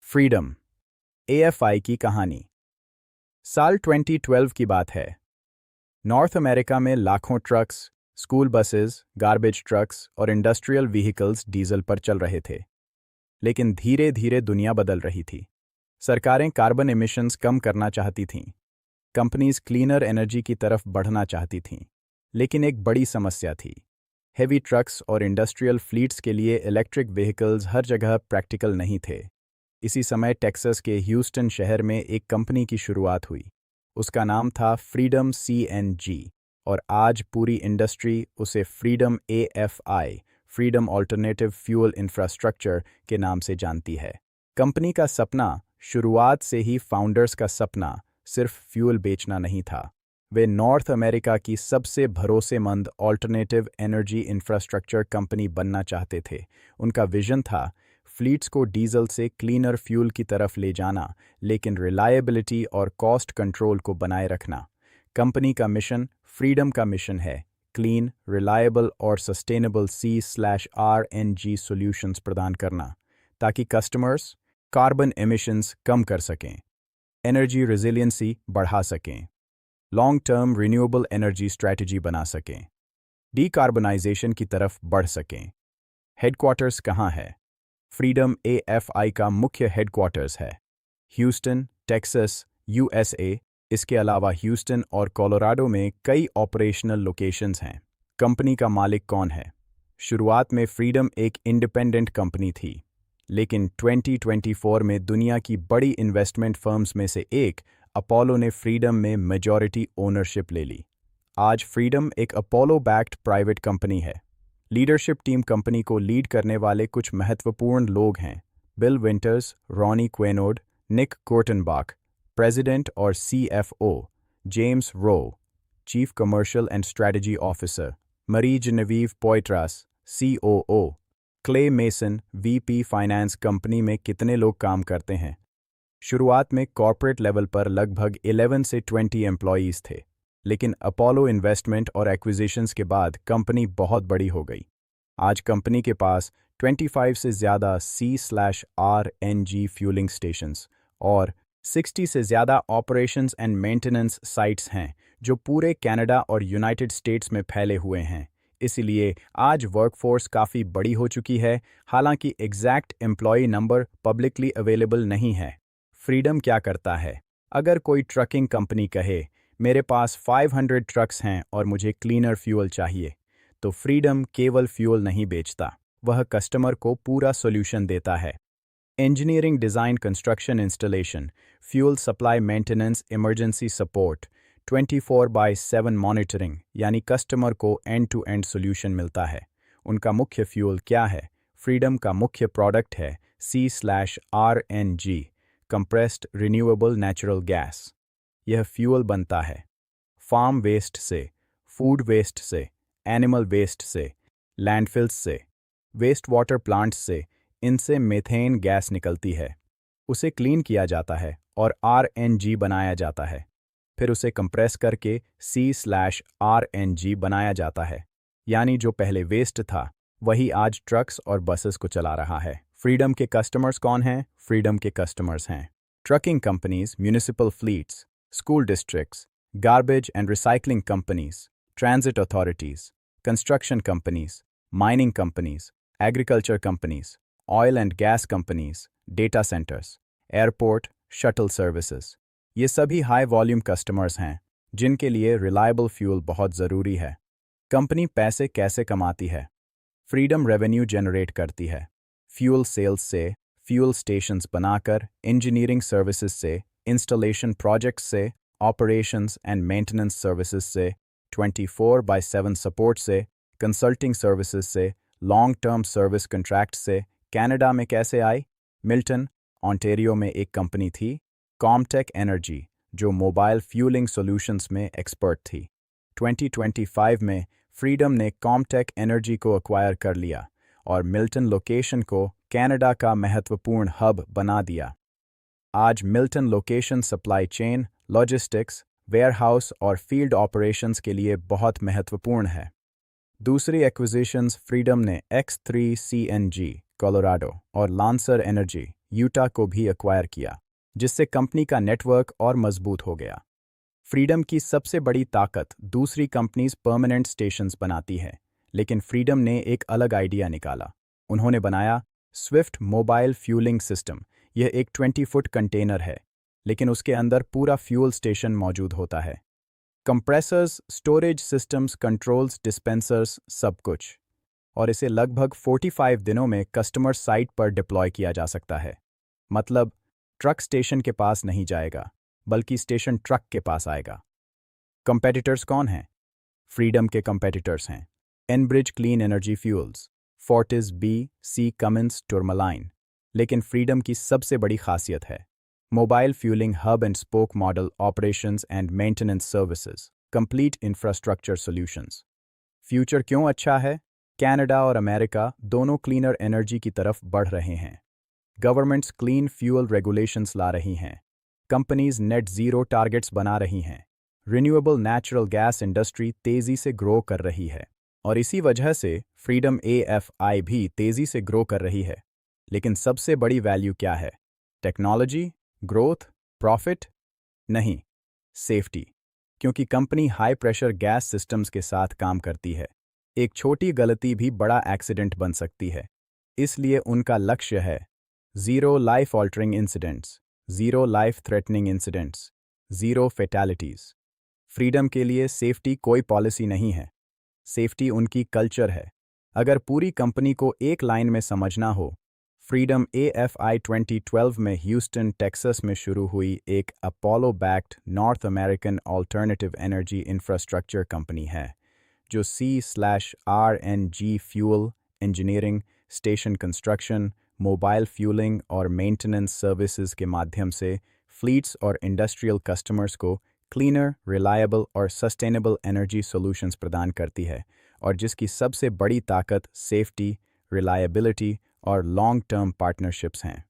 Freedom AFI की कहानी। साल 2012 की बात है। नॉर्थ अमेरिका में लाखों trucks, school buses, garbage trucks और इंडस्ट्रियल व्हीकल्स डीजल पर चल रहे थे। लेकिन धीरे धीरे दुनिया बदल रही थी। सरकारें कार्बन एमिशंस कम करना चाहती थीं। कंपनीज क्लीनर एनर्जी की तरफ बढ़ना चाहती थीं। लेकिन एक बड़ी समस्या थी। हेवी ट्रक्स और इंडस्ट्रियल फ्लीट्स के लिए इलेक्ट्रिक व्हीकल्स हर जगह प्रैक्टिकल नहीं थे। इसी समय टेक्सास के ह्यूस्टन शहर में एक कंपनी की शुरुआत हुई। उसका नाम था फ्रीडम सीएनजी और आज पूरी इंडस्ट्री उसे freedom AFI, freedom alternative fuel infrastructure के नाम से जानती है। कंपनी का सपना, शुरुआत से ही फाउंडर्स का सपना, सिर्फ फ्यूल बेचना नहीं था। वे नॉर्थ अमेरिका की सबसे भरोसेमंद ऑल्टरनेटिव एनर्जी इंफ्रास्ट्रक्चर कंपनी बनना चाहते थे। उनका विजन था फ्लीट्स को डीजल से क्लीनर फ्यूल की तरफ ले जाना, लेकिन रिलायबिलिटी और कॉस्ट कंट्रोल को बनाए रखना। कंपनी का मिशन, फ्रीडम का मिशन है क्लीन, रिलायबल और सस्टेनेबल C/RNG सॉल्यूशंस प्रदान करना, ताकि कस्टमर्स कार्बन एमिशंस कम कर सकें, एनर्जी रेजिलियंसी बढ़ा सकें, long term renewable energy strategy बना सकें, डीकार्बनाइजेशन की तरफ बढ़ सकें। हेडक्वार्टर्स कहाँ है? फ्रीडम एएफआई का मुख्य हेडक्वार्टर्स है ह्यूस्टन, टेक्सास, यूएसए। इसके अलावा ह्यूस्टन और कोलोराडो में कई ऑपरेशनल लोकेशंस हैं। कंपनी का मालिक कौन है? शुरुआत में फ्रीडम एक इंडिपेंडेंट कंपनी थी, लेकिन 2024 में दुनिया की बड़ी इन्वेस्टमेंट फर्म्स में से एक अपोलो ने फ्रीडम में मेजॉरिटी ओनरशिप ले ली। आज फ्रीडम एक अपोलो बैक्ड प्राइवेट कंपनी है। लीडरशिप टीम कंपनी को लीड करने वाले कुछ महत्वपूर्ण लोग हैं: Bill Winters, Ronnie Quenod, Nick Kortenbach, president और CFO, James Rowe, chief commercial and strategy officer, Marie Genevieve Poitras, COO, Clay Mason, VP finance. कंपनी में कितने लोग काम करते हैं? शुरुआत में कॉर्पोरेट लेवल पर लगभग 11 से 20 एम्प्लॉयीज थे, लेकिन अपोलो इन्वेस्टमेंट और एक्विजिशंस के बाद कंपनी बहुत बड़ी हो गई। आज कंपनी के पास 25 से ज़्यादा C/RNG फ्यूलिंग स्टेशंस और 60 से ज़्यादा ऑपरेशंस एंड मेंटेनेंस साइट्स हैं, जो पूरे कनाडा और यूनाइटेड स्टेट्स में फैले हुए हैं। इसलिए आज वर्कफोर्स काफ़ी बड़ी हो चुकी है, हालांकि exact employ number publicly available नहीं है। फ्रीडम क्या करता है? अगर कोई ट्रकिंग कंपनी कहे, मेरे पास 500 ट्रक्स हैं और मुझे क्लीनर फ्यूल चाहिए, तो फ्रीडम केवल फ्यूल नहीं बेचता, वह कस्टमर को पूरा सॉल्यूशन देता है। Engineering, design, construction, installation, fuel supply, maintenance, emergency support, 24/7 monitoring, यानी कस्टमर को एंड टू एंड सॉल्यूशन मिलता है। उनका मुख्य फ्यूल क्या है? फ्रीडम का मुख्य प्रोडक्ट है C/RNG, compressed renewable natural gas. यह फ्यूल बनता है फार्म वेस्ट से, फूड वेस्ट से, एनिमल वेस्ट से, लैंडफिल्स से, वेस्ट वाटर प्लांट्स से। इनसे मीथेन गैस निकलती है। उसे क्लीन किया जाता है और RNG बनाया जाता है। फिर उसे कंप्रेस करके C/RNG बनाया जाता है, यानी जो पहले वेस्ट था वही आज ट्रक्स और बसेस को चला रहा है। फ्रीडम के कस्टमर्स कौन हैं? फ्रीडम के कस्टमर्स हैं trucking companies, municipal fleets, school districts, garbage and recycling companies, transit authorities, construction companies, mining companies, agriculture companies, oil and gas companies, data centers, airport, shuttle services। ये सभी high volume customers हैं, जिनके लिए reliable fuel बहुत ज़रूरी है। Company पैसे कैसे कमाती है? फ्रीडम रेवेन्यू जनरेट करती है फ्यूल सेल्स से, फ्यूल स्टेशंस बनाकर, इंजीनियरिंग सर्विसेज से, इंस्टॉलेशन प्रोजेक्ट्स से, ऑपरेशंस एंड मेंटेनेंस सर्विसेज से, 24/7 सपोर्ट से, कंसल्टिंग सर्विसेज से, लॉन्ग टर्म सर्विस कॉन्ट्रैक्ट से। कनाडा में कैसे आई? मिल्टन, ऑन्टेरियो में एक कंपनी थी, कॉमटेक एनर्जी, जो मोबाइल फ्यूलिंग सॉल्यूशंस में एक्सपर्ट थी। 2025 में फ्रीडम ने कॉमटेक एनर्जी को एक्वायर कर लिया और मिल्टन लोकेशन को कनाडा का महत्वपूर्ण हब बना दिया। आज Milton location supply chain, logistics, warehouse और फील्ड ऑपरेशंस के लिए बहुत महत्वपूर्ण है। दूसरी एक्विजिशंस, फ्रीडम ने X3 CNG कोलोराडो और लांसर एनर्जी यूटा को भी एक्वायर किया, जिससे कंपनी का नेटवर्क और मजबूत हो गया। फ्रीडम की सबसे बड़ी ताकत दूसरी कंपनीज परमानेंट स्टेशंस बनाती है, लेकिन फ्रीडम ने एक अलग आइडिया निकाला। उन्होंने बनाया स्विफ्ट मोबाइल फ्यूलिंग सिस्टम। यह एक 20 फुट कंटेनर है, लेकिन उसके अंदर पूरा फ्यूल स्टेशन मौजूद होता है। Compressors, storage systems, controls, dispensers, सब कुछ। और इसे लगभग 45 दिनों में कस्टमर साइट पर डिप्लॉय किया जा सकता है। मतलब ट्रक स्टेशन के पास नहीं जाएगा, बल्कि स्टेशन ट्रक के पास आएगा। कंपेटिटर्स कौन हैं? फ्रीडम के कंपेटिटर्स हैं Enbridge clean energy fuels, Fortis, B C Cummins, Tourmaline. लेकिन फ्रीडम की सबसे बड़ी खासियत है mobile fueling hub and spoke model operations and maintenance services, complete infrastructure solutions. Future क्यों अच्छा है? कनाडा और अमेरिका दोनों क्लीनर एनर्जी की तरफ बढ़ रहे हैं। गवर्नमेंट्स क्लीन फ्यूल रेगुलेशंस ला रही हैं। कंपनीज नेट जीरो टारगेट्स बना रही हैं। रिन्यूएबल नेचुरल गैस इंडस्ट्री तेजी से ग्रो कर रही है। और इसी वजह से फ्रीडम AFI भी तेजी से ग्रो कर रही है। लेकिन सबसे बड़ी वैल्यू क्या है? Technology, growth, profit? नहीं, सेफ्टी। क्योंकि company high pressure gas systems के साथ काम करती है। एक छोटी गलती भी बड़ा एक्सीडेंट बन सकती है। इसलिए उनका लक्ष्य है zero life altering incidents, zero life threatening incidents, zero fatalities. Freedom के लिए सेफ्टी कोई पॉलिसी नहीं है, सेफ्टी उनकी कल्चर है। अगर पूरी कंपनी को एक लाइन में समझना हो, फ्रीडम AFI 2012 में ह्यूस्टन, टेक्सास में शुरू हुई एक Apollo backed north American alternative energy infrastructure company है, जो C/RNG fuel engineering, station construction, mobile fuelling और मेंटेनेंस सर्विसेज के माध्यम से फ्लीट्स और इंडस्ट्रियल कस्टमर्स को क्लीनर, रिलायबल और सस्टेनेबल एनर्जी सॉल्यूशंस प्रदान करती है, और जिसकी सबसे बड़ी ताकत सेफ्टी, रिलायबिलिटी और लॉन्ग टर्म पार्टनरशिप्स हैं।